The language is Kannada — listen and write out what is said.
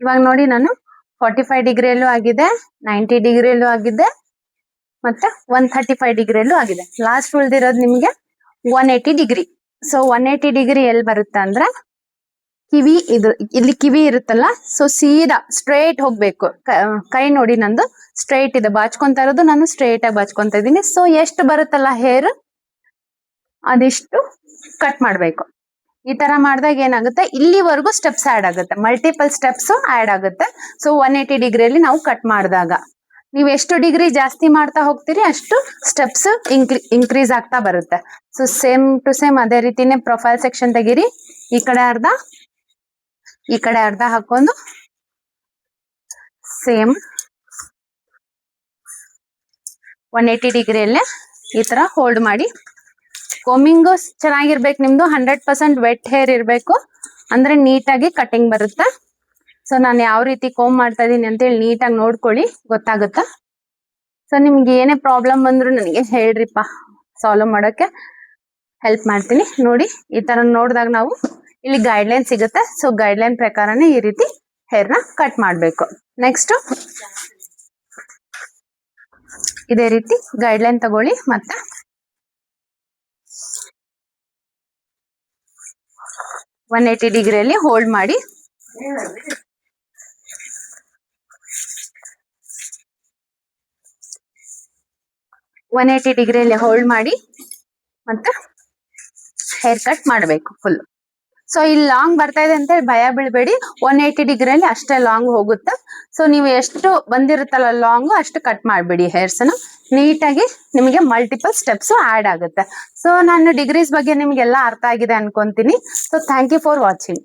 ಇವಾಗ ನೋಡಿ ನಾನು 45 ಡಿಗ್ರಿಯಲ್ಲೂ ಆಗಿದೆ, 90 ಡಿಗ್ರಿಯಲ್ಲೂ ಆಗಿದೆ, ಮತ್ತೆ 135 ಡಿಗ್ರಿಯಲ್ಲೂ ಆಗಿದೆ. ಲಾಸ್ಟ್ ಉಳಿದಿರೋದು ನಿಮ್ಗೆ 180 ಡಿಗ್ರಿ. ಸೊ 180 ಡಿಗ್ರಿ ಎಲ್ಲಿ ಬರುತ್ತೆ ಅಂದ್ರೆ ಕಿವಿ ಇಲ್ಲಿ ಕಿವಿ ಇರುತ್ತಲ್ಲ, ಸೊ ಸೀದಾ ಸ್ಟ್ರೇಟ್ ಹೋಗ್ಬೇಕು. ಕೈ ನೋಡಿ ನಂದು ಸ್ಟ್ರೇಟ್ ಇದೆ, ಬಾಚ್ಕೊಂತ ಇರೋದು ನಾನು ಸ್ಟ್ರೇಟ್ ಆಗಿ ಬಾಚ್ಕೊಂತ ಇದ್ದೀನಿ. ಸೊ ಎಷ್ಟು ಬರುತ್ತಲ್ಲ ಹೇರ್ ಅದಿಷ್ಟು ಕಟ್ ಮಾಡ್ಬೇಕು. ಈ ತರ ಮಾಡಿದಾಗ ಏನಾಗುತ್ತೆ, ಇಲ್ಲಿವರೆಗೂ ಸ್ಟೆಪ್ಸ್ ಆಡ್ ಆಗುತ್ತೆ, ಮಲ್ಟಿಪಲ್ ಸ್ಟೆಪ್ಸ್ ಆಡ್ ಆಗುತ್ತೆ. ಸೊ 180 ಡಿಗ್ರಿಯಲ್ಲಿ ನಾವು ಕಟ್ ಮಾಡಿದಾಗ ನೀವು ಎಷ್ಟು ಡಿಗ್ರಿ ಜಾಸ್ತಿ ಮಾಡ್ತಾ ಹೋಗ್ತೀರಿ ಅಷ್ಟು ಸ್ಟೆಪ್ಸ್ ಇನ್ಕ್ರೀಸ್ ಆಗ್ತಾ ಬರುತ್ತೆ. ಸೊ ಸೇಮ್ ಟು ಸೇಮ್ ಅದೇ ರೀತಿನೇ ಪ್ರೊಫೈಲ್ ಸೆಕ್ಷನ್ ತೆಗೀರಿ. ಈ ಕಡೆ ಅರ್ಧ ಹಾಕೊಂಡು ಸೇಮ್ 180 ಡಿಗ್ರಿಯಲ್ಲೇ ಈ ತರ ಹೋಲ್ಡ್ ಮಾಡಿ. ಕೋಮಿಂಗು ಚೆನ್ನಾಗಿರ್ಬೇಕು ನಿಮ್ದು, 100% ವೆಟ್ ಹೇರ್ ಇರಬೇಕು, ಅಂದ್ರೆ ನೀಟಾಗಿ ಕಟಿಂಗ್ ಬರುತ್ತೆ. ಸೊ ನಾನು ಯಾವ ರೀತಿ ಕೋಮ್ ಮಾಡ್ತಾ ಇದೀನಿ ಅಂತೇಳಿ ನೀಟಾಗಿ ನೋಡ್ಕೊಳ್ಳಿ, ಗೊತ್ತಾಗುತ್ತಾ. ಸೊ ನಿಮ್ಗೆ ಏನೇ ಪ್ರಾಬ್ಲಮ್ ಬಂದ್ರು ನನಗೆ ಹೇಳ್ರಿಪ್ಪ, ಸಾಲ್ವ್ ಮಾಡೋಕ್ಕೆ ಹೆಲ್ಪ್ ಮಾಡ್ತೀನಿ. ನೋಡಿ ಈ ತರ ನೋಡಿದಾಗ ನಾವು ಇಲ್ಲಿ ಗೈಡ್ಲೈನ್ ಸಿಗುತ್ತೆ. ಸೊ ಗೈಡ್ಲೈನ್ ಪ್ರಕಾರನೇ ಈ ರೀತಿ ಹೇರ್ನ ಕಟ್ ಮಾಡಬೇಕು. ನೆಕ್ಸ್ಟ್ ಇದೇ ರೀತಿ ಗೈಡ್ಲೈನ್ ತಗೊಳ್ಳಿ, ಮತ್ತೆ 180 ಡಿಗ್ರಿಯಲ್ಲಿ ಹೋಲ್ಡ್ ಮಾಡಿ. ಮತ್ತೆ ಹೇರ್ ಕಟ್ ಮಾಡಬೇಕು ಫುಲ್. ಸೊ ಇಲ್ಲಿ ಲಾಂಗ್ ಬರ್ತಾ ಇದೆ ಅಂತ ಭಯ ಬೀಳ್ಬೇಡಿ, 180 ಡಿಗ್ರಿಯಲ್ಲಿ ಅಷ್ಟೇ ಲಾಂಗ್ ಹೋಗುತ್ತೆ. ಸೊ ನೀವು ಎಷ್ಟು ಬಂದಿರುತ್ತಲ್ಲ ಲಾಂಗ್ ಅಷ್ಟು ಕಟ್ ಮಾಡ್ಬಿಡಿ ಹೇರ್ಸ್ನ. ನೀಟಾಗಿ ನಿಮಗೆ ಮಲ್ಟಿಪಲ್ ಸ್ಟೆಪ್ಸ್ ಆಡ್ ಆಗುತ್ತೆ. ಸೊ ನಾನು ಡಿಗ್ರೀಸ್ ಬಗ್ಗೆ ನಿಮ್ಗೆಲ್ಲ ಅರ್ಥ ಆಗಿದೆ ಅನ್ಕೊಂತೀನಿ. So thank you for watching.